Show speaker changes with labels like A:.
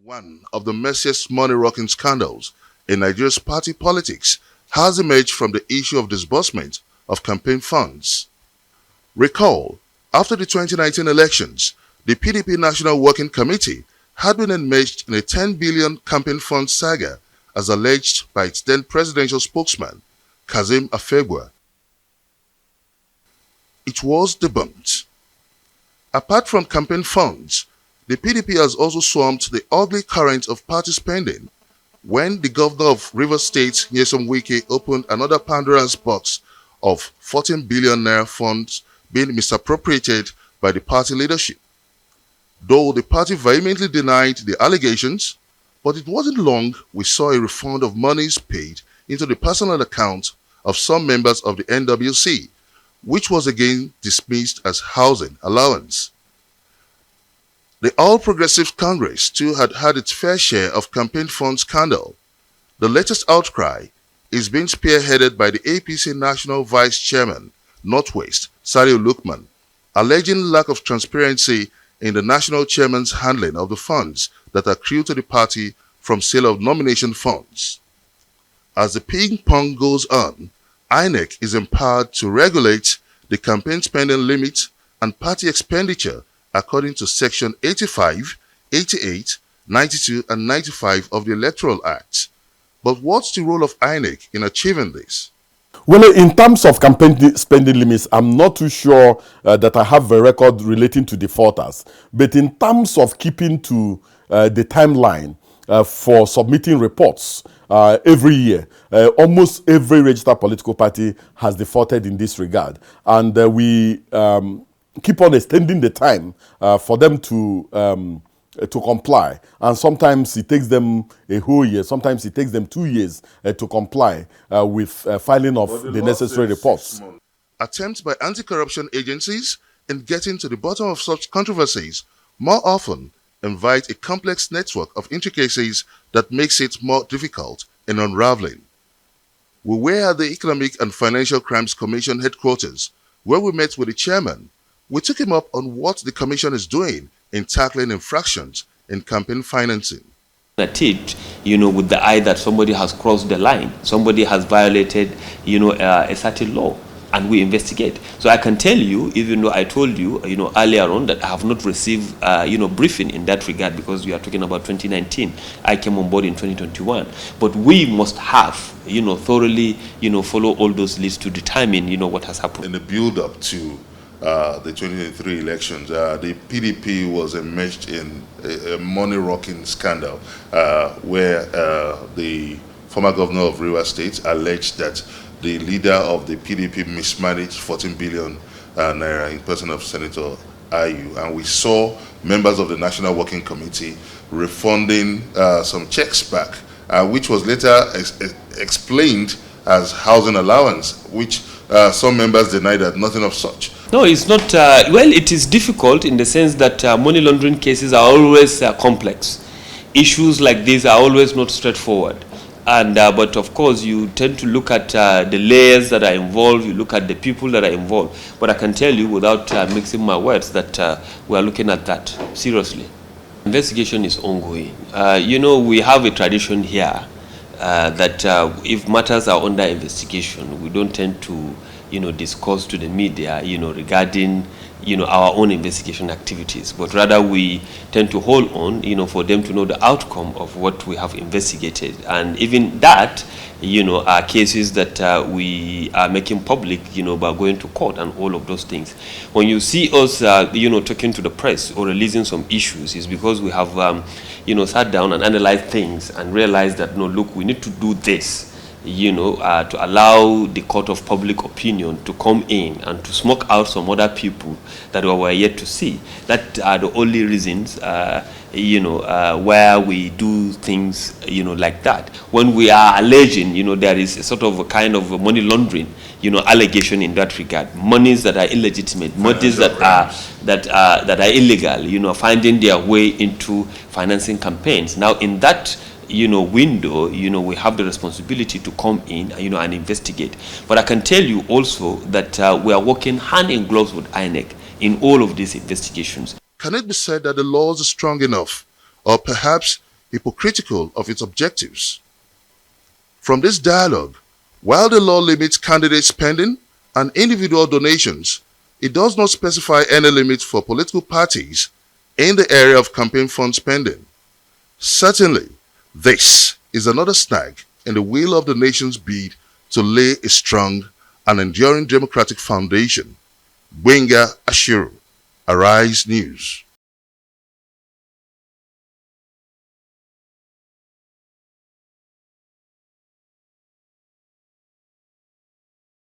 A: One of the messiest money-rocking scandals in Nigeria's party politics has emerged from the issue of disbursement of campaign funds. Recall, after the 2019 elections, the PDP National Working Committee had been enmeshed in a 10 billion campaign fund saga as alleged by its then presidential spokesman, Kazim Afegwa. It was debunked. Apart from campaign funds, the PDP has also swamped the ugly current of party spending when the governor of Rivers State, Nyesom Wike, opened another Pandora's box of 14 billion naira funds being misappropriated by the party leadership. Though the party vehemently denied the allegations, but it wasn't long we saw a refund of monies paid into the personal account of some members of the NWC, which was again dismissed as housing allowance. The All Progressive Congress too had had its fair share of campaign fund scandal. The latest outcry is being spearheaded by the APC National Vice Chairman, Northwest, Sadio Lukman, alleging lack of transparency in the national chairman's handling of the funds that accrue to the party from sale of nomination funds. As the ping-pong goes on, Inec is empowered to regulate the campaign spending limit and party expenditure according to Section 85, 88, 92 and 95 of the Electoral Act. But what's the role of INEC in achieving this?
B: Well, in terms of campaign spending limits, I'm not too sure that I have a record relating to defaulters. But in terms of keeping to the timeline for submitting reports every year, almost every registered political party has defaulted in this regard. And we keep on extending the time for them to comply, and sometimes it takes them a whole year, sometimes it takes them 2 years to comply with filing of the necessary reports.
A: Attempts by anti-corruption agencies in getting to the bottom of such controversies more often invite a complex network of intricacies that makes it more difficult in unraveling. We were at the Economic and Financial Crimes Commission headquarters, where we met with the chairman. We took him up on what the commission is doing in tackling infractions in campaign financing.
C: At it, with the eye that somebody has crossed the line, somebody has violated, a certain law, and we investigate. So I can tell you, even though I told you, earlier on that I have not received, briefing in that regard because we are talking about 2019. I came on board in 2021, but we must have, thoroughly, follow all those lists to determine, what has happened.
A: In the build-up to the 2023 elections, the PDP was enmeshed in a money-rocking scandal where the former governor of Rivers State alleged that the leader of the PDP mismanaged 14 billion naira in person of Senator Ayu, and we saw members of the National Working Committee refunding some checks back, which was later explained as housing allowance, which some members denied that nothing of such.
C: No, it's not. Well, it is difficult in the sense that money laundering cases are always complex. Issues like these are always not straightforward. And but of course, you tend to look at the layers that are involved. You look at the people that are involved. But I can tell you, without mixing my words, that we are looking at that seriously. Investigation is ongoing. We have a tradition here that if matters are under investigation, we don't tend to discuss to the media, regarding, our own investigation activities, but rather we tend to hold on, for them to know the outcome of what we have investigated. And even that, are cases that we are making public, by going to court and all of those things. When you see us, talking to the press or releasing some issues, is because we have, sat down and analyzed things and realized that, no, look, we need to do this, to allow the court of public opinion to come in and to smoke out some other people that we were yet to see. That are the only reasons, where we do things, like that. When we are alleging, there is a sort of a kind of money laundering, allegation in that regard. Monies that are illegitimate, monies that are illegal, finding their way into financing campaigns. Now, in that window, we have the responsibility to come in, and investigate. But I can tell you also that we are working hand in gloves with INEC in all of these investigations.
A: Can it be said that the laws are strong enough, or perhaps hypocritical of its objectives. From this dialogue, while the law limits candidate spending and individual donations, it does not specify any limit for political parties in the area of campaign fund spending. Certainly, this is another snag in the wheel of the nation's bid to lay a strong and enduring democratic foundation. Gbenga Ashiru, Arise News.